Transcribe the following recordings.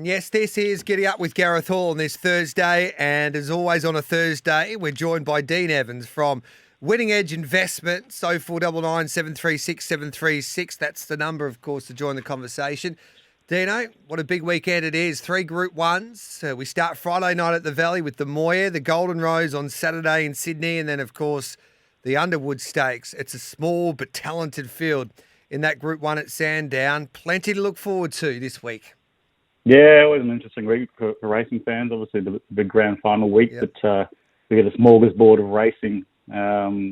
Yes, this is Getting Up with Gareth Hall on this Thursday, and as always on a Thursday, we're joined by Dean Evans from Winning Edge Investment, so 499 736 736. That's the number, of course, to join the conversation. Dino, what a big weekend it is. 3 Group 1s. We start Friday night at the Valley with the Moir, the Golden Rose on Saturday in Sydney, and then, of course, the Underwood Stakes. It's a small but talented field in that Group 1 at Sandown. Plenty to look forward to this week. Yeah, it was an interesting week for racing fans. Obviously, the big grand final week, Yep. but we get a smorgasbord of racing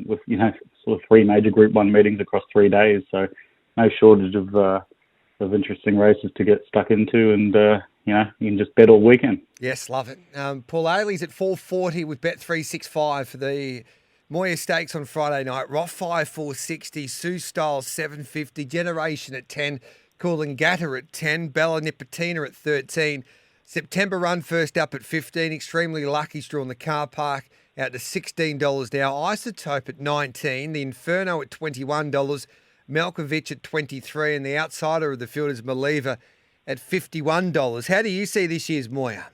with sort of 3 major Group 1 meetings across 3 days. So no shortage of interesting races to get stuck into, and you can just bet all weekend. Yes, love it. Paul Ailey's at 440 with Bet365 for the Moir Stakes on Friday night. Rothfire 460, Sue Style 750, Generation at 10, Coolangatta at 10, Bella Nipotina at 13. September Run first up at 15. Extremely Lucky's drawn the car park out to $16 now. Isotope at 19. The Inferno at $21. Malkovich at 23. And the outsider of the field is Maliva at $51. How do you see this year's Moir?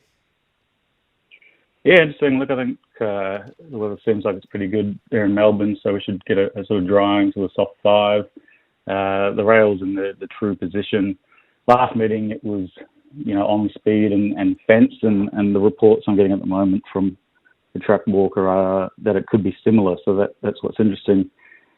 Yeah, interesting. Look, I think it seems like it's pretty good there in Melbourne, so we should get a sort of drying to a soft 5. The rails in the true position. Last meeting, it was on speed and fence, and the reports I'm getting at the moment from the track walker are that it could be similar. So that's what's interesting.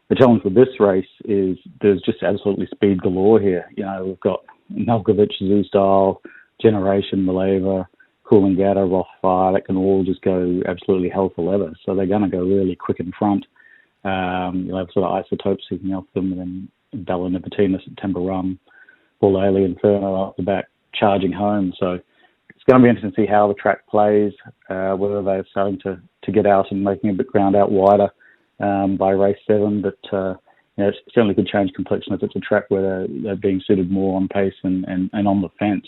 The challenge with this race is there's just absolutely speed galore here. We've got Malkovich, Zoo-Style, Generation, Maleva, Coolangatta, Rothfire, that can all just go absolutely hell for leather. So they're going to go really quick in front. You'll have sort of Isotope seeking off them, and then Bella Nipotina, September Run, Paul Ailey, Inferno up the back, charging home. So it's going to be interesting to see how the track plays, whether they're starting to get out and making a bit ground out wider by race 7. But it certainly could change complexion if it's a track where they're being suited more on pace and on the fence.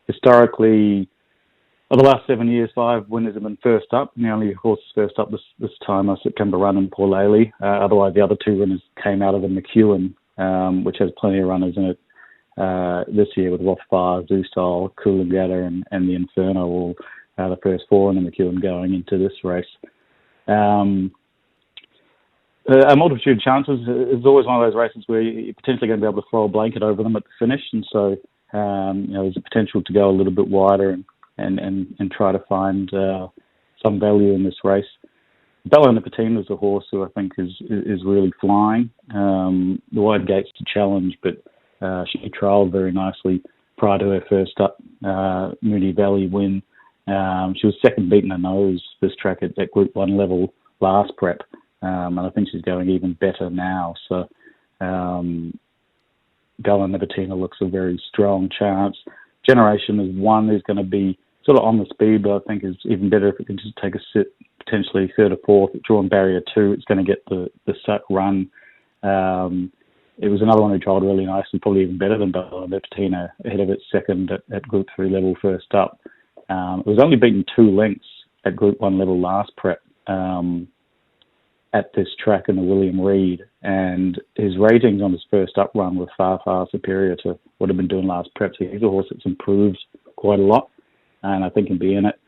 Historically, over the last 7 years, 5 winners have been first up. The only horses first up this time are September Run and Paul Ailey. Otherwise, the other 2 winners came out of the McEwen, which has plenty of runners in it this year with Rothfire, Zoo-Style, Coolangatta, and the Inferno, all the first 4 in the McEwen going into this race. A multitude of chances. It's always one of those races where you're potentially going to be able to throw a blanket over them at the finish, and so there's a potential to go a little bit wider and try to find some value in this race. Bella Nipotina is a horse who I think is really flying. The wide gates to challenge, but she trialled very nicely prior to her first up Moonee Valley win. She was second beaten her nose this track at Group 1 level last prep, and I think she's going even better now. So Bella Nipotina looks a very strong chance. Generation is one who's going to be sort of on the speed, but I think is even better if it can just take a sit, potentially 3rd or 4th, drawn barrier 2. It's going to get the suck run. It was another one who trialled really nicely, probably even better than Bella Nipotina, ahead of its second at Group 3 level first up. It was only beaten 2 lengths at Group 1 level last prep at this track in the William Reid, and his ratings on his first up run were far, far superior to what he'd been doing last prep. So he's a horse that's improved quite a lot, and I think can be in it.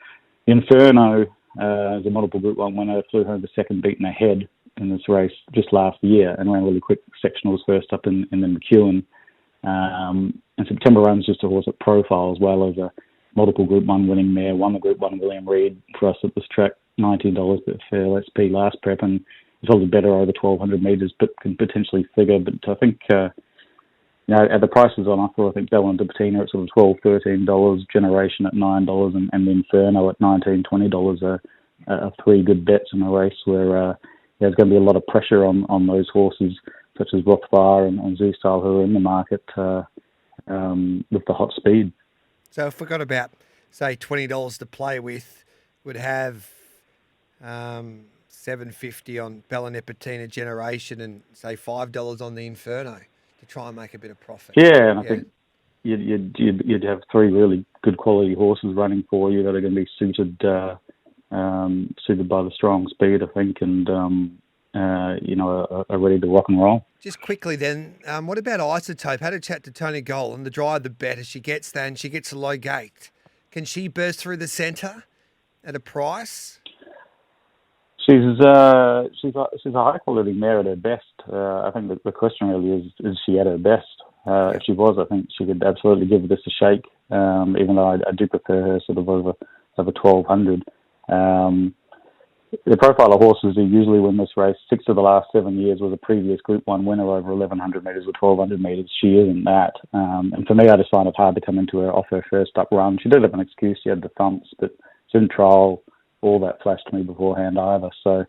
The Inferno is a multiple Group 1 winner, flew home the second beaten ahead in this race just last year and ran really quick sectionals first up in the McEwen. And September Run's just a horse that profiles well as a multiple Group 1 winning mare, won the Group 1 William Reid for us at this track, $19 at fair SP last prep, and it's probably better over 1,200 metres, but can potentially figure. But I think, at the prices on offer, I think Bella Nipotina at sort of $12, $13, Generation at $9, and the Inferno at $19, $20 are 3 good bets in a race where there's going to be a lot of pressure on those horses, such as Rothfire and Zoo-Style, who are in the market with the hot speed. So if we got about, say, $20 to play with, would have $7.50 on Bella Nipotina Generation and, say, $5 on the Inferno to try and make a bit of profit. Yeah, and I think you'd have 3 really good quality horses running for you that are going to be suited by the strong speed, I think, and are ready to rock and roll. Just quickly then, what about Isotope? Had a chat to Tony Golan, the drier the better. She gets that and she gets a low gate. Can she burst through the centre at a price? She's a high quality mare at her best. I think that the question really is she at her best? If she was, I think she could absolutely give this a shake. Even though I do prefer her sort of over 1200. The profile of horses who usually win this race, 6 of the last 7 years was a previous Group 1 winner over 1100 metres or 1200 metres. She isn't that. And for me, I just find it hard to come into her off her first up run. She did have an excuse. She had the thumps, but she didn't trial all that flashed to me beforehand either. So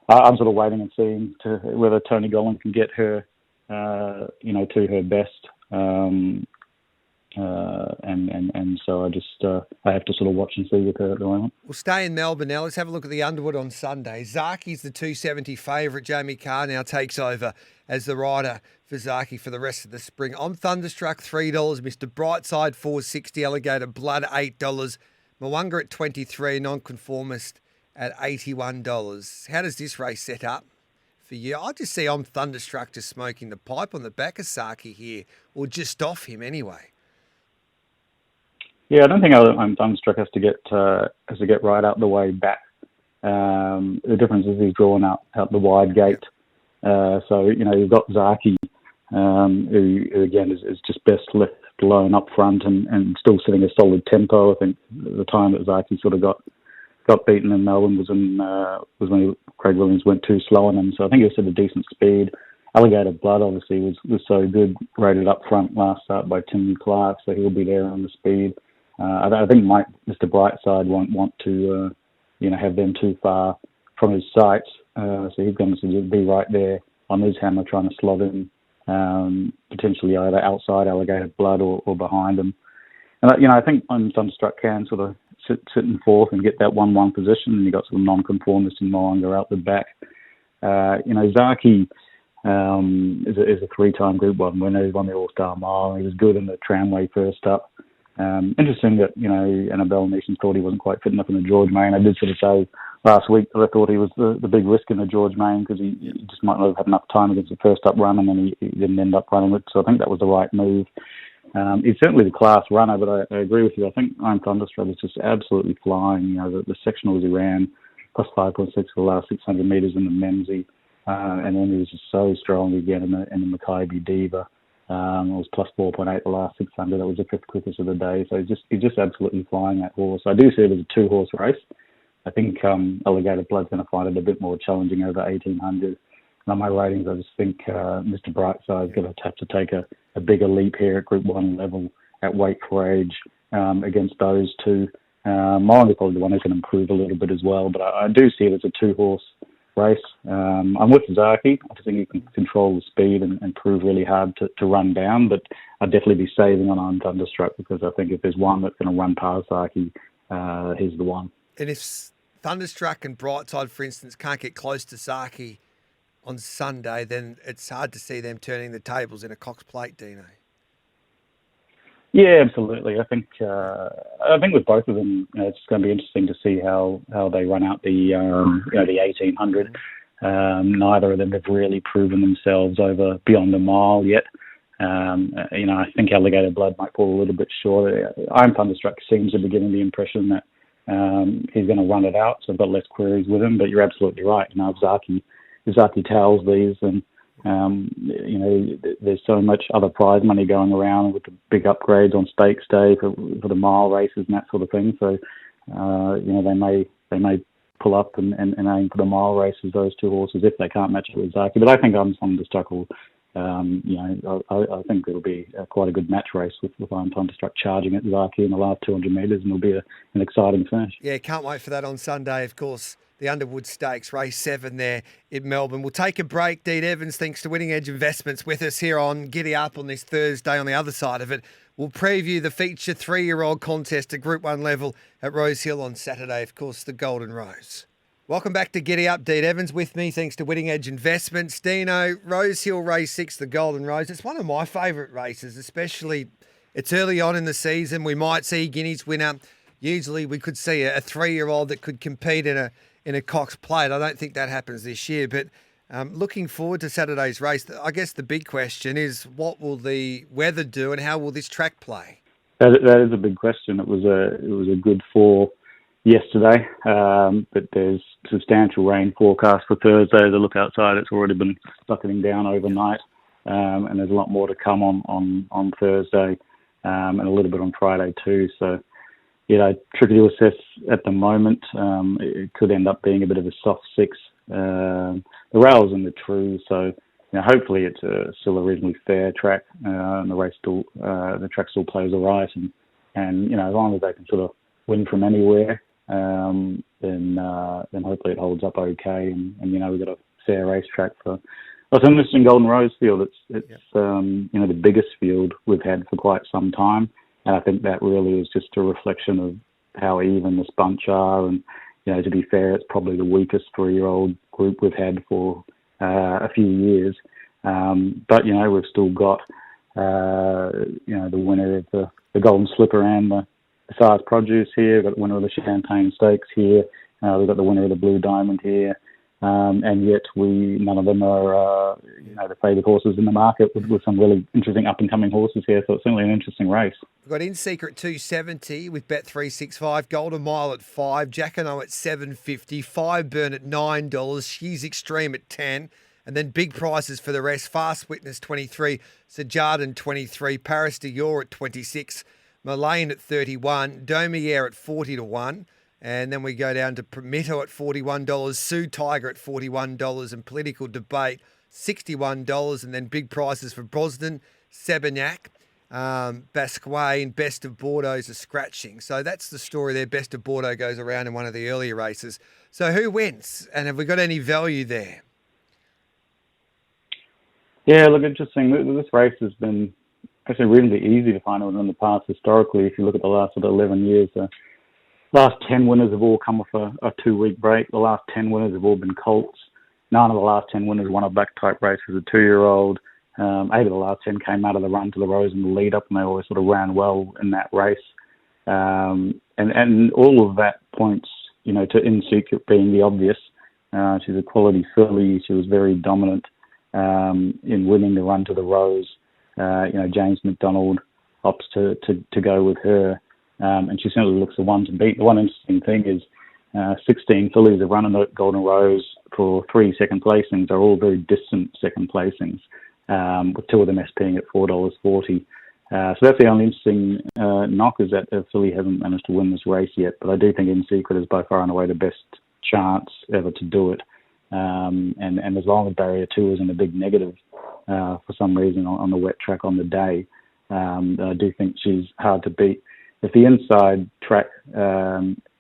I'm sort of waiting and seeing whether Tony Golan can get her, to her best. And so I have to sort of watch and see with her at the moment. We'll stay in Melbourne now. Let's have a look at the Underwood on Sunday. Zaki's the 270 favourite. Jamie Carr now takes over as the rider for Zaki for the rest of the spring. I'm Thunderstruck $3, Mr. Brightside $4.60, Alligator Blood $8, Mwanga at $23, Nonconformist at $81. How does this race set up for you? I just see I'm Thunderstruck just smoking the pipe on the back of Saki here, or just off him anyway. Yeah, I don't think I'm Thunderstruck has to get right out the way back. The difference is he's drawn out the wide gate. So you've got Zaki, who again is just best left alone up front and still sitting a solid tempo. I think the time that Zaki sort of got beaten in Melbourne was when Craig Williams went too slow on him. So I think he was at a decent speed. Alligator Blood obviously was so good, rated up front last start by Tim Clark, so he'll be there on the speed. I think Mr. Brightside won't want to, have them too far from his sights. So he's going to be right there on his hammer trying to slot in, potentially either outside Alligator Blood or behind him. And, I think Thunderstruck can sort of sit in fourth and get that 1-1 position, and you've got some non-conformist and Mwanga out the back. Zaki is a 3-time Group 1 winner. He won the All-Star Mile. He was good in the Tramway first up. Interesting that, Annabelle Neeson thought he wasn't quite fit enough in the George Main. I did sort of say last week that I thought he was the big risk in the George Main because he just might not have had enough time against the first up run, and then he didn't end up running it. So I think that was the right move. He's certainly the class runner, but I agree with you. I think I'm Thunderstruck is just absolutely flying. The sectionals he ran, plus 5.6 for the last 600 metres in the Memsey, and then he was just so strong again in the Maccabi Diva. It was plus 4.8 the last 600. That was the 5th quickest of the day. So he's just absolutely flying that horse. I do see it as a 2-horse race. I think Alligator Blood's going to find it a bit more challenging over 1800. And on my ratings, I just think Mr. Brightside is going to have to take a bigger leap here at Group 1 level at weight for age against those two. Moranga's probably the one who can improve a little bit as well. But I do see it as a 2-horse race. I'm with Zaki. I just think he can control the speed and prove really hard to run down, but I'd definitely be saving on Thunderstruck because I think if there's one that's going to run past Zaki, he's the one. And if Thunderstruck and Brightside, for instance, can't get close to Zaki on Sunday, then it's hard to see them turning the tables in a Cox Plate, Dino. Yeah, absolutely. I think with both of them, it's going to be interesting to see how they run out the 1800. Neither of them have really proven themselves over beyond a mile yet. I think Alligator Blood might fall a little bit short. Iron Thunderstruck seems to be giving the impression that he's going to run it out, so I've got less queries with him. But you're absolutely right. If Zaki tells these, then there's so much other prize money going around with the big upgrades on Stakes Day for the mile races and that sort of thing. So, they may pull up and aim for the mile races, those two horses, if they can't match it with Zaki. But I think I'm Thunderstruck will, I think it'll be quite a good match race with Iron Thunderstruck charging at Zaki in the last 200 metres, and it'll be an exciting finish. Yeah, can't wait for that on Sunday, of course. The Underwood Stakes, race 7 there in Melbourne. We'll take a break. Dean Evans, thanks to Winning Edge Investments, with us here on Giddy Up on this Thursday. On the other side of it, we'll preview the feature 3-year-old contest at Group 1 level at Rose Hill on Saturday. Of course, the Golden Rose. Welcome back to Giddy Up. Dean Evans with me, thanks to Winning Edge Investments. Dino, Rose Hill race 6, the Golden Rose. It's one of my favourite races, especially it's early on in the season. We might see Guineas winner. Usually we could see a 3-year-old that could compete in a Cox Plate. I don't think that happens this year, but Looking forward to Saturday's race. I guess the big question is, what will the weather do and how will this track play? That is a big question. It was a good 4 yesterday, but there's substantial rain forecast for Thursday. As I look outside, it's already been bucketing down overnight, and there's a lot more to come on Thursday, and a little bit on Friday too. So, tricky to assess at the moment. It could end up being a bit of a soft 6. The rails and the true, so hopefully it's still a reasonably fair track, and the track still plays all right, and as long as they can sort of win from anywhere, then hopefully it holds up okay, and we've got a fair racetrack for. It's an interesting Golden Rose field. It's the biggest field we've had for quite some time, and I think that really is just a reflection of how even this bunch are, and to be fair, it's probably the weakest 3-year-old group we've had for a few years. But we've still got the winner of the Golden Slipper and the Size Produce here. We've got the winner of the Champagne Stakes here. We've got the winner of the Blue Diamond here. And yet none of them are the favoured horses in the market with some really interesting up-and-coming horses here. So it's certainly an interesting race. We've got In Secret 270 with Bet365, Golden Mile at 5, Jackano at 750, Fireburn at $9, She's Extreme at 10, and then big prices for the rest. Fast Witness 23, Sir Jardin 23, Paris Dior at 26, Mullane at 31, Domier at 40 to 1. And then we go down to Prometto at $41, Sue Tiger at $41, and Political Debate $61. And then big prices for Brosnan, Sebagnac, Basquet, and Best of Bordeaux's are scratching. So that's the story there. Best of Bordeaux goes around in one of the earlier races. So who wins? And have we got any value there? Yeah, look, interesting. This race has been actually reasonably easy to find in the past historically. If you look at the last 11 years, last 10 winners have all come off a 2-week break. The last 10 winners have all been colts. None of the last 10 winners won a back-type race as a 2-year-old. 8 of the last 10 came out of the run to the Rose in the lead-up, and they always sort of ran well in that race. And all of that points, to In Secret being the obvious. She's a quality filly. She was very dominant in winning the run to the Rose. James McDonald opts to go with her. And she certainly looks the one to beat. The one interesting thing is 16 fillies have run in the Golden Rose for 3 second placings. Are all very distant second placings, with 2 of them SPing at $4.40. So that's the only interesting knock, is that the filly hasn't managed to win this race yet. But I do think In Secret is by far and away the best chance ever to do it. And as long as Barrier 2 isn't a big negative for some reason on the wet track on the day, I do think she's hard to beat. If the inside track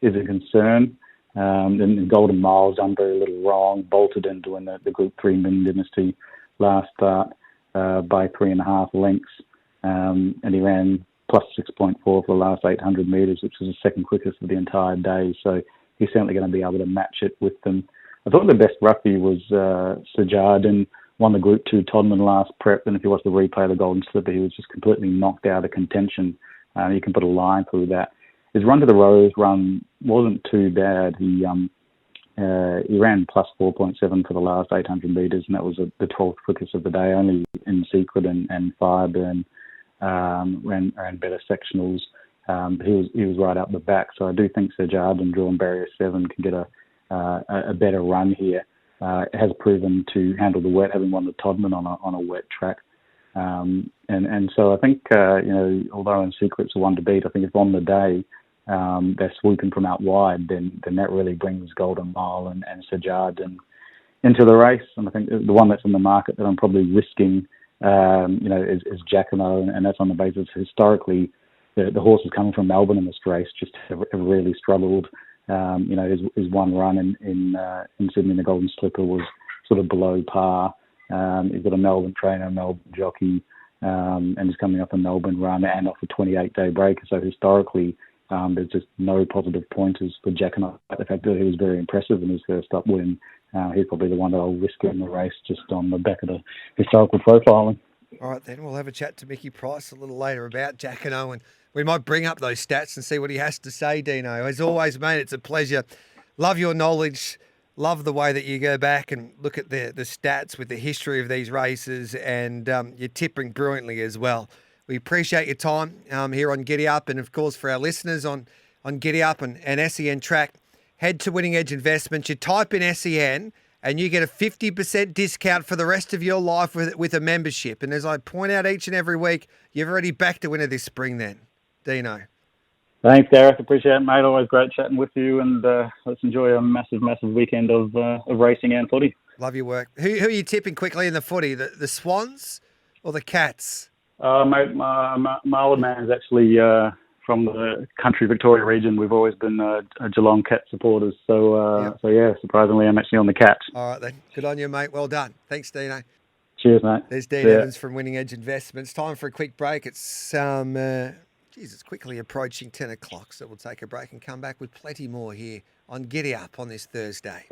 is a concern, then Golden Mile's done very little wrong, bolted into the Group 3 Min Dynasty last start by 3.5 lengths, and he ran plus 6.4 for the last 800 metres, which was the second quickest of the entire day. So he's certainly going to be able to match it with them. I thought the best roughie was Sir Jardin, won the Group 2 Todman last prep, and if you watch the replay of the Golden Slipper, he was just completely knocked out of contention. You can put a line through that. His run to the Rose run wasn't too bad. He ran plus 4.7 for the last 800 metres, and that was the 12th quickest of the day. Only In Secret and Fireburn ran better sectionals. He was right up the back, so I do think Sir Jardin drawing Barrier 7 can get a better run here. It has proven to handle the wet, having won the Todman on a wet track. And so I think, although In Secret's the one to beat, I think if on the day they're swooping from out wide, then that really brings Golden Mile and Sir Jardin into the race. And I think the one that's in the market that I'm probably risking, is Jackano, and that's on the basis historically the horses coming from Melbourne in this race just have really struggled. His one run in Sydney in the Golden Slipper was sort of below par. He's got a Melbourne trainer, a Melbourne jockey, and he's coming off a Melbourne run and off a 28-day break. So historically, there's just no positive pointers for Jackano. The fact that he was very impressive in his first up win, he's probably the one that I'll risk in the race just on the back of the historical profiling. All right, then we'll have a chat to Mickey Price a little later about Jackano, and we might bring up those stats and see what he has to say, Dino. As always, mate, it's a pleasure. Love your knowledge. Love the way that you go back and look at the stats with the history of these races, and you're tipping brilliantly as well. We appreciate your time here on Giddy Up, and of course for our listeners on Giddy Up and SEN Track, head to Winning Edge Investments. You type in SEN and you get a 50% discount for the rest of your life with a membership. And as I point out each and every week, you've already backed a winner this spring then, Dino. Thanks, Gareth. Appreciate it, mate. Always great chatting with you, and let's enjoy a massive, massive weekend of racing and footy. Love your work. Who are you tipping quickly in the footy? The Swans or the Cats? Mate, my old man's actually from the country Victoria region. We've always been Geelong Cat supporters. So yeah, surprisingly, I'm actually on the Cats. All right, then. Good on you, mate. Well done. Thanks, Dino. Cheers, mate. There's Dean Evans from Winning Edge Investments. Time for a quick break. It's it's quickly approaching 10 o'clock, so we'll take a break and come back with plenty more here on Giddy Up on this Thursday.